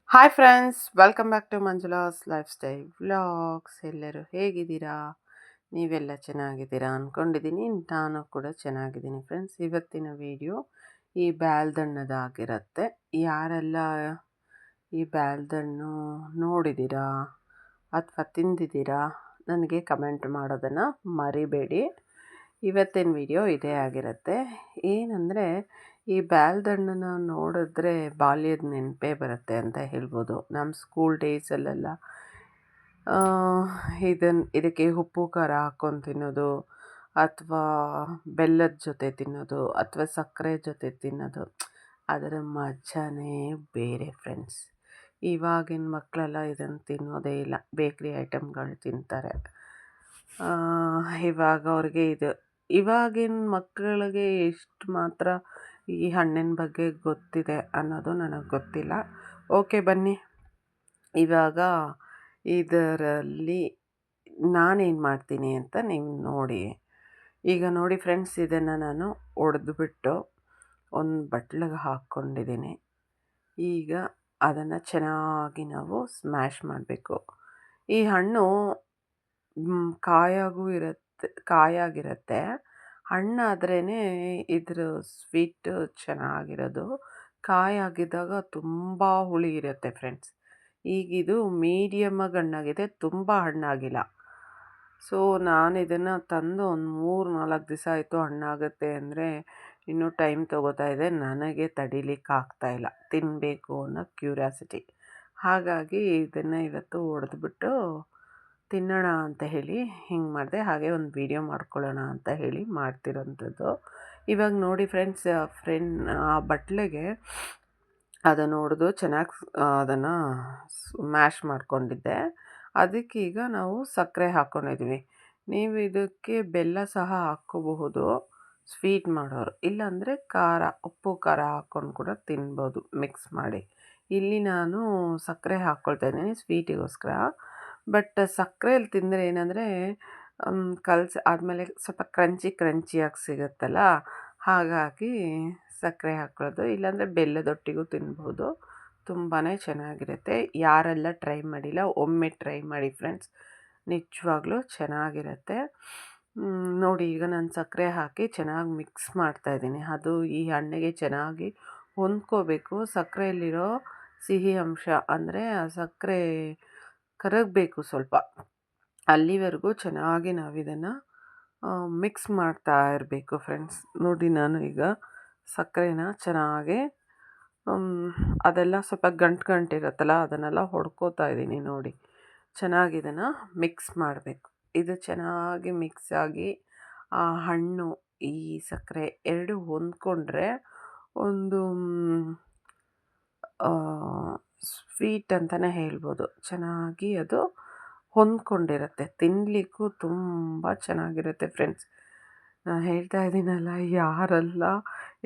Hi friends, welcome back to Manjula's lifestyle vlogs. ಎಲ್ಲರೂ ಹೇಗಿದ್ದೀರಾ? ನೀವೆಲ್ಲ ಚೆನ್ನಾಗಿದ್ದೀರಾ ಅಂದ್ಕೊಂಡಿದ್ದೀನಿ. ನಾನು ಕೂಡ ಚೆನ್ನಾಗಿದ್ದೀನಿ ಫ್ರೆಂಡ್ಸ್. ಇವತ್ತಿನ ವಿಡಿಯೋ ಈ ಬ್ಯಾಲ್ದಣ್ಣದಾಗಿರುತ್ತೆ. ಯಾರೆಲ್ಲ ಈ ಬ್ಯಾಲ್ದಣ್ಣು ನೋಡಿದ್ದೀರಾ ಅಥವಾ ತಿಂದಿದ್ದೀರಾ ನನಗೆ ಕಮೆಂಟ್ ಮಾಡೋದನ್ನು ಮರಿಬೇಡಿ. ಇವತ್ತಿನ ವಿಡಿಯೋ ಇದೇ ಆಗಿರುತ್ತೆ. ಏನಂದರೆ, ಈ ಬ್ಯಾಲ್ದಣ್ಣನ ನೋಡಿದ್ರೆ ಬಾಲ್ಯದ ನೆನಪೇ ಬರುತ್ತೆ ಅಂತ ಹೇಳ್ಬೋದು. ನಮ್ಮ ಸ್ಕೂಲ್ ಡೇಸಲ್ಲೆಲ್ಲ ಇದಕ್ಕೆ ಉಪ್ಪು ಖಾರ ಹಾಕ್ಕೊಂಡು ತಿನ್ನೋದು, ಅಥವಾ ಬೆಲ್ಲದ ಜೊತೆ ತಿನ್ನೋದು, ಅಥವಾ ಸಕ್ಕರೆ ಜೊತೆ ತಿನ್ನೋದು, ಅದರ ಮಜಾನೇ ಬೇರೆ ಫ್ರೆಂಡ್ಸ್. ಇವಾಗಿನ ಮಕ್ಕಳೆಲ್ಲ ಇದನ್ನು ತಿನ್ನೋದೇ ಇಲ್ಲ, ಬೇಕ್ರಿ ಐಟಮ್ಗಳು ತಿಂತಾರೆ. ಇವಾಗ ಅವ್ರಿಗೆ ಇವಾಗಿನ ಮಕ್ಕಳಿಗೆ ಎಷ್ಟು ಮಾತ್ರ ಈ ಹಣ್ಣಿನ ಬಗ್ಗೆ ಗೊತ್ತಿದೆ ಅನ್ನೋದು ನನಗೆ ಗೊತ್ತಿಲ್ಲ. ಓಕೆ, ಬನ್ನಿ ಇವಾಗ ಇದರಲ್ಲಿ ನಾನೇನು ಮಾಡ್ತೀನಿ ಅಂತ ನೀವು ನೋಡಿ. ಈಗ ನೋಡಿ ಫ್ರೆಂಡ್ಸ್, ಇದನ್ನು ನಾನು ಒಡೆದ್ಬಿಟ್ಟು ಒಂದು ಬಟ್ಲಿಗೆ ಹಾಕ್ಕೊಂಡಿದ್ದೀನಿ. ಈಗ ಅದನ್ನು ಚೆನ್ನಾಗಿ ನಾವು ಸ್ಮ್ಯಾಶ್ ಮಾಡಬೇಕು. ಈ ಹಣ್ಣು ಕಾಯಾಗಿರುತ್ತೆ. ಹಣ್ಣಾದ್ರೇ ಇದ್ರ ಸ್ವೀಟ್ ಚೆನ್ನಾಗಿರೋದು. ಕಾಯಾಗಿದ್ದಾಗ ತುಂಬ ಹುಳಿ ಇರುತ್ತೆ ಫ್ರೆಂಡ್ಸ್. ಈಗಿದು ಮೀಡಿಯಮ್ಮಾಗಿ ಹಣ್ಣಾಗಿದೆ, ತುಂಬ ಹಣ್ಣಾಗಿಲ್ಲ. ಸೊ ನಾನು ಇದನ್ನು ತಂದು ಒಂದು 3-4 ದಿವಸ ಆಯಿತು. ಹಣ್ಣಾಗುತ್ತೆ ಅಂದರೆ ಇನ್ನೂ ಟೈಮ್ ತೊಗೋತಾ ಇದೆ. ನನಗೆ ತಡಿಲಿಕ್ಕೆ ಆಗ್ತಾಯಿಲ್ಲ, ತಿನ್ನಬೇಕು ಅನ್ನೋ ಕ್ಯೂರಿಯಾಸಿಟಿ. ಹಾಗಾಗಿ ಇದನ್ನು ಇವತ್ತು ಒಡೆದ್ಬಿಟ್ಟು ತಿನ್ನೋಣ ಅಂತ ಹೇಳಿ ಹಿಂಗೆ ಮಾಡಿದೆ. ಹಾಗೆ ಒಂದು ವೀಡಿಯೋ ಮಾಡ್ಕೊಳ್ಳೋಣ ಅಂತ ಹೇಳಿ ಮಾಡ್ತಿರೋಂಥದ್ದು. ಇವಾಗ ನೋಡಿ ಫ್ರೆಂಡ್ಸ್, ಆ ಬಟ್ಲಿಗೆ ಅದನ್ನು ಹೊಡೆದು ಚೆನ್ನಾಗಿ ಅದನ್ನು ಮ್ಯಾಶ್ ಮಾಡ್ಕೊಂಡಿದ್ದೆ. ಅದಕ್ಕೀಗ ನಾವು ಸಕ್ಕರೆ ಹಾಕ್ಕೊಂಡಿದ್ವಿ. ನೀವು ಇದಕ್ಕೆ ಬೆಲ್ಲ ಸಹ ಹಾಕ್ಕೋಬಹುದು ಸ್ವೀಟ್ ಮಾಡೋರು. ಇಲ್ಲಾಂದರೆ ಉಪ್ಪು ಖಾರ ಹಾಕ್ಕೊಂಡು ಕೂಡ ತಿನ್ಬೋದು ಮಿಕ್ಸ್ ಮಾಡಿ. ಇಲ್ಲಿ ನಾನು ಸಕ್ಕರೆ ಹಾಕ್ಕೊಳ್ತಾ ಇದ್ದೀನಿ ಸ್ವೀಟಿಗೋಸ್ಕರ. ಬಟ್ ಸಕ್ಕರೆಯಲ್ಲಿ ತಿಂದರೆ ಏನಂದರೆ ಆದಮೇಲೆ ಸ್ವಲ್ಪ ಕ್ರಂಚಿಯಾಗಿ ಸಿಗುತ್ತಲ್ಲ, ಹಾಗಾಗಿ ಸಕ್ಕರೆ ಹಾಕ್ಕೊಳ್ಳೋದು. ಇಲ್ಲಾಂದರೆ ಬೆಲ್ಲದೊಟ್ಟಿಗೂ ತಿನ್ಬೋದು, ತುಂಬಾ ಚೆನ್ನಾಗಿರುತ್ತೆ. ಯಾರೆಲ್ಲ ಟ್ರೈ ಮಾಡಿಲ್ಲ ಒಮ್ಮೆ ಟ್ರೈ ಮಾಡಿ ಫ್ರೆಂಡ್ಸ್, ನಿಜವಾಗ್ಲೂ ಚೆನ್ನಾಗಿರುತ್ತೆ. ನೋಡಿ, ಈಗ ನಾನು ಸಕ್ಕರೆ ಹಾಕಿ ಚೆನ್ನಾಗಿ ಮಿಕ್ಸ್ ಮಾಡ್ತಾಯಿದ್ದೀನಿ. ಅದು ಈ ಹಣ್ಣಿಗೆ ಚೆನ್ನಾಗಿ ಹೊಂದ್ಕೋಬೇಕು. ಸಕ್ಕರೆಯಲ್ಲಿರೋ ಸಿಹಿ ಅಂಶ ಅಂದರೆ ಆ ಸಕ್ಕರೆ ಕರಗಬೇಕು ಸ್ವಲ್ಪ, ಅಲ್ಲಿವರೆಗೂ ಚೆನ್ನಾಗಿ ನಾವಿದನ್ನು ಮಿಕ್ಸ್ ಮಾಡ್ತಾ ಇರಬೇಕು ಫ್ರೆಂಡ್ಸ್. ನೋಡಿ, ನಾನು ಈಗ ಸಕ್ಕರೆನ ಚೆನ್ನಾಗಿ ಅದೆಲ್ಲ ಸ್ವಲ್ಪ ಗಂಟಿರುತ್ತಲ್ಲ, ಅದನ್ನೆಲ್ಲ ಹೊಡ್ಕೋತಾ ಇದ್ದೀನಿ. ನೋಡಿ, ಚೆನ್ನಾಗಿ ಇದನ್ನು ಮಿಕ್ಸ್ ಮಾಡಬೇಕು. ಇದು ಚೆನ್ನಾಗಿ ಮಿಕ್ಸ್ ಆಗಿ ಆ ಹಣ್ಣು ಈ ಸಕ್ಕರೆ ಎರಡು ಹೊಂದ್ಕೊಂಡ್ರೆ ಒಂದು ಸ್ವೀಟ್ ಅಂತಲೇ ಹೇಳ್ಬೋದು. ಚೆನ್ನಾಗಿ ಅದು ಹೊಂದ್ಕೊಂಡಿರುತ್ತೆ, ತಿನ್ನಲಿಕ್ಕೂ ತುಂಬ ಚೆನ್ನಾಗಿರುತ್ತೆ ಫ್ರೆಂಡ್ಸ್. ನಾನು ಹೇಳ್ತಾ ಇದ್ದೀನಲ್ಲ, ಯಾರೆಲ್ಲ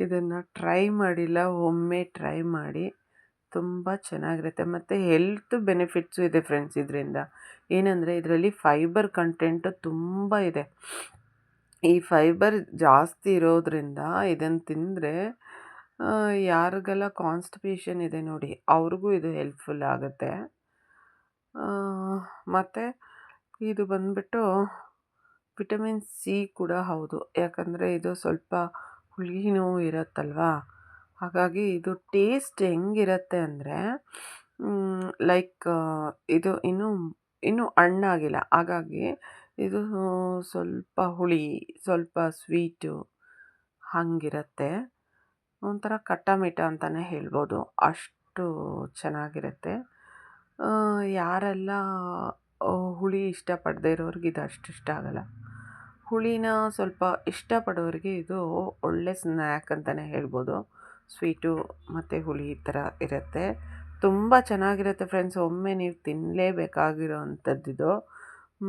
ಇದನ್ನು ಟ್ರೈ ಮಾಡಿಲ್ಲ ಒಮ್ಮೆ ಟ್ರೈ ಮಾಡಿ, ತುಂಬ ಚೆನ್ನಾಗಿರುತ್ತೆ. ಮತ್ತು ಹೆಲ್ತ್ ಬೆನಿಫಿಟ್ಸು ಇದೆ ಫ್ರೆಂಡ್ಸ್ ಇದರಿಂದ. ಏನಂದರೆ ಇದರಲ್ಲಿ ಫೈಬರ್ ಕಂಟೆಂಟು ತುಂಬ ಇದೆ. ಈ ಫೈಬರ್ ಜಾಸ್ತಿ ಇರೋದ್ರಿಂದ ಇದನ್ನು ತಿಂದರೆ ಯಾರಿಗೆಲ್ಲ ಕಾನ್ಸ್ಟಿಪೇಷನ್ ಇದೆ ನೋಡಿ, ಅವ್ರಿಗೂ ಇದು ಹೆಲ್ಪ್ಫುಲ್ ಆಗುತ್ತೆ. ಮತ್ತು ಇದು ಬಂದ್ಬಿಟ್ಟು ವಿಟಮಿನ್ ಸಿ ಕೂಡ ಹೌದು. ಯಾಕಂದರೆ ಇದು ಸ್ವಲ್ಪ ಹುಳಿನೂ ಇರುತ್ತಲ್ವಾ, ಹಾಗಾಗಿ ಇದು ಟೇಸ್ಟ್ ಹೆಂಗಿರುತ್ತೆ ಅಂದರೆ ಲೈಕ್ ಇದು ಇನ್ನೂ ಹಣ್ಣಾಗಿಲ್ಲ, ಹಾಗಾಗಿ ಇದು ಸ್ವಲ್ಪ ಹುಳಿ, ಸ್ವಲ್ಪ ಸ್ವೀಟು ಹಾಗಿರುತ್ತೆ. ಒಂಥರ ಖಟ್ಟ-ಮಿಠ ಅಂತಲೇ ಹೇಳ್ಬೋದು, ಅಷ್ಟು ಚೆನ್ನಾಗಿರುತ್ತೆ. ಯಾರೆಲ್ಲ ಹುಳಿ ಇಷ್ಟಪಡದೇ ಇರೋರಿಗೆ ಇದು ಅಷ್ಟು ಇಷ್ಟ ಆಗೋಲ್ಲ. ಹುಳಿನ ಸ್ವಲ್ಪ ಇಷ್ಟಪಡೋರಿಗೆ ಇದು ಒಳ್ಳೆ ಸ್ನ್ಯಾಕ್ ಅಂತಲೇ ಹೇಳ್ಬೋದು. ಸ್ವೀಟು ಮತ್ತು ಹುಳಿ ಈ ಥರ ಇರುತ್ತೆ, ತುಂಬ ಚೆನ್ನಾಗಿರುತ್ತೆ ಫ್ರೆಂಡ್ಸ್. ಒಮ್ಮೆ ನೀವು ತಿನ್ನಲೇಬೇಕಾಗಿರೋ ಅಂಥದ್ದಿದು.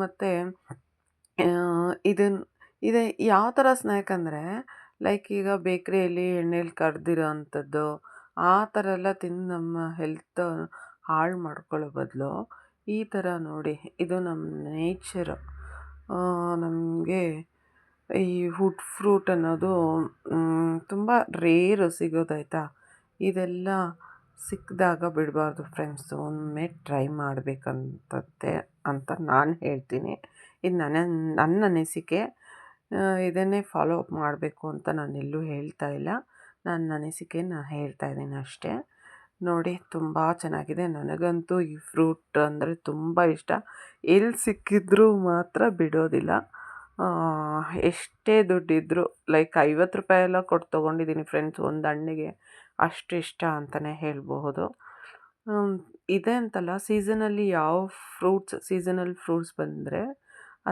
ಮತ್ತು ಇದು ಯಾವ ಥರ ಸ್ನ್ಯಾಕ್ ಅಂದರೆ, ಲೈಕ್ ಈಗ ಬೇಕ್ರಿಯಲ್ಲಿ ಎಣ್ಣೆಲಿ ಕರೆದಿರೋ ಅಂಥದ್ದು ಆ ಥರ ಎಲ್ಲ ತಿಂದು ನಮ್ಮ ಹೆಲ್ತ್ ಹಾಳು ಮಾಡ್ಕೊಳ್ಳೋ ಬದಲು ಈ ಥರ ನೋಡಿ, ಇದು ನಮ್ಮ ನೇಚರು. ನಮಗೆ ಈ ಫ್ರೂಟ್ ಅನ್ನೋದು ತುಂಬ ರೇರು ಸಿಗೋದಾಯ್ತಾ. ಇದೆಲ್ಲ ಸಿಕ್ಕಿದಾಗ ಬಿಡಬಾರ್ದು ಫ್ರೆಂಡ್ಸ್, ಒಮ್ಮೆ ಟ್ರೈ ಮಾಡಬೇಕಂತದ್ದೆ ಅಂತ ನಾನು ಹೇಳ್ತೀನಿ. ಇದು ನನ್ನ ಅನಿಸಿಕೆ. ಇದನ್ನೇ ಫಾಲೋ ಅಪ್ ಮಾಡಬೇಕು ಅಂತ ನಾನೆಲ್ಲೂ ಹೇಳ್ತಾ ಇಲ್ಲ. ನನ್ನ ಅನಿಸಿಕೆ ನಾನು ಹೇಳ್ತಾ ಇದ್ದೀನಿ ಅಷ್ಟೇ. ನೋಡಿ ತುಂಬ ಚೆನ್ನಾಗಿದೆ. ನನಗಂತೂ ಈ ಫ್ರೂಟ್ ಅಂದರೆ ತುಂಬ ಇಷ್ಟ. ಎಲ್ಲಿ ಸಿಕ್ಕಿದ್ರೂ ಮಾತ್ರ ಬಿಡೋದಿಲ್ಲ. ಎಷ್ಟೇ ದುಡ್ಡಿದ್ರೂ ಲೈಕ್ ₹50 ಎಲ್ಲ ಕೊಟ್ಟು ತೊಗೊಂಡಿದ್ದೀನಿ ಫ್ರೆಂಡ್ಸ್ ಒಂದು ಹಣ್ಣಿಗೆ. ಅಷ್ಟು ಇಷ್ಟ ಅಂತಲೇ ಹೇಳಬಹುದು. ಇದೆ ಅಂತಲ್ಲ, ಸೀಸನಲ್ಲಿ ಯಾವ ಸೀಸನಲ್ ಫ್ರೂಟ್ಸ್ ಬಂದರೆ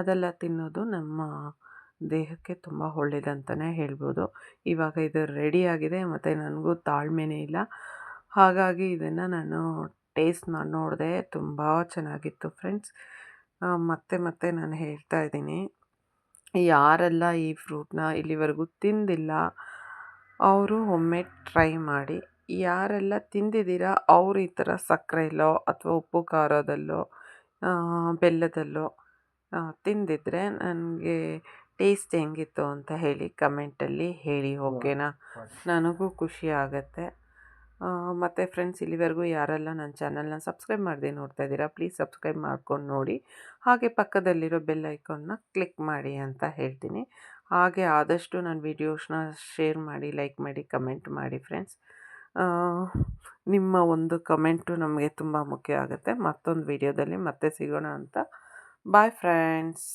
ಅದೆಲ್ಲ ತಿನ್ನೋದು ನಮ್ಮ ದೇಹಕ್ಕೆ ತುಂಬ ಒಳ್ಳೆಯದಂತಲೇ ಹೇಳ್ಬೋದು. ಇವಾಗ ಇದು ರೆಡಿಯಾಗಿದೆ ಮತ್ತು ನನಗೂ ತಾಳ್ಮೆನೇ ಇಲ್ಲ. ಹಾಗಾಗಿ ಇದನ್ನು ನಾನು ಟೇಸ್ಟ್ ಮಾಡಿ ನೋಡಿದೆ. ತುಂಬ ಚೆನ್ನಾಗಿತ್ತು ಫ್ರೆಂಡ್ಸ್. ಮತ್ತೆ ಮತ್ತೆ ನಾನು ಹೇಳ್ತಾ ಇದ್ದೀನಿ, ಯಾರೆಲ್ಲ ಈ ಫ್ರೂಟ್ನ ಇಲ್ಲಿವರೆಗೂ ತಿಂದಿಲ್ಲ ಅವರು ಒಮ್ಮೆ ಟ್ರೈ ಮಾಡಿ. ಯಾರೆಲ್ಲ ತಿಂದಿದ್ದೀರಾ ಅವರು ಈ ಥರ ಸಕ್ಕರೆಯಲ್ಲೋ ಅಥವಾ ಉಪ್ಪು ಖಾರದಲ್ಲೋ ಬೆಲ್ಲದಲ್ಲೋ ತಿಂದಿದ್ರೆ ನನಗೆ ಟೇಸ್ಟ್ ಹೆಂಗಿತ್ತು ಅಂತ ಹೇಳಿ ಕಮೆಂಟಲ್ಲಿ ಹೇಳಿ, ಓಕೆನಾ? ನನಗೂ ಖುಷಿ ಆಗುತ್ತೆ. ಮತ್ತು ಫ್ರೆಂಡ್ಸ್, ಇಲ್ಲಿವರೆಗೂ ಯಾರೆಲ್ಲ ನನ್ನ ಚಾನಲ್ನ ಸಬ್ಸ್ಕ್ರೈಬ್ ಮಾಡದೆ ನೋಡ್ತಾ ಇದ್ದೀರಾ, ಪ್ಲೀಸ್ ಸಬ್ಸ್ಕ್ರೈಬ್ ಮಾಡ್ಕೊಂಡು ನೋಡಿ. ಹಾಗೆ ಪಕ್ಕದಲ್ಲಿರೋ ಬೆಲ್ ಐಕಾನ್ನ ಕ್ಲಿಕ್ ಮಾಡಿ ಅಂತ ಹೇಳ್ತೀನಿ. ಹಾಗೆ ಆದಷ್ಟು ನನ್ನ ವೀಡಿಯೋಸ್ನ ಶೇರ್ ಮಾಡಿ, ಲೈಕ್ ಮಾಡಿ, ಕಮೆಂಟ್ ಮಾಡಿ ಫ್ರೆಂಡ್ಸ್. ನಿಮ್ಮ ಒಂದು ಕಮೆಂಟು ನಮಗೆ ತುಂಬ ಮುಖ್ಯ ಆಗುತ್ತೆ. ಮತ್ತೊಂದು ವೀಡಿಯೋದಲ್ಲಿ ಮತ್ತೆ ಸಿಗೋಣ ಅಂತ. Bye friends.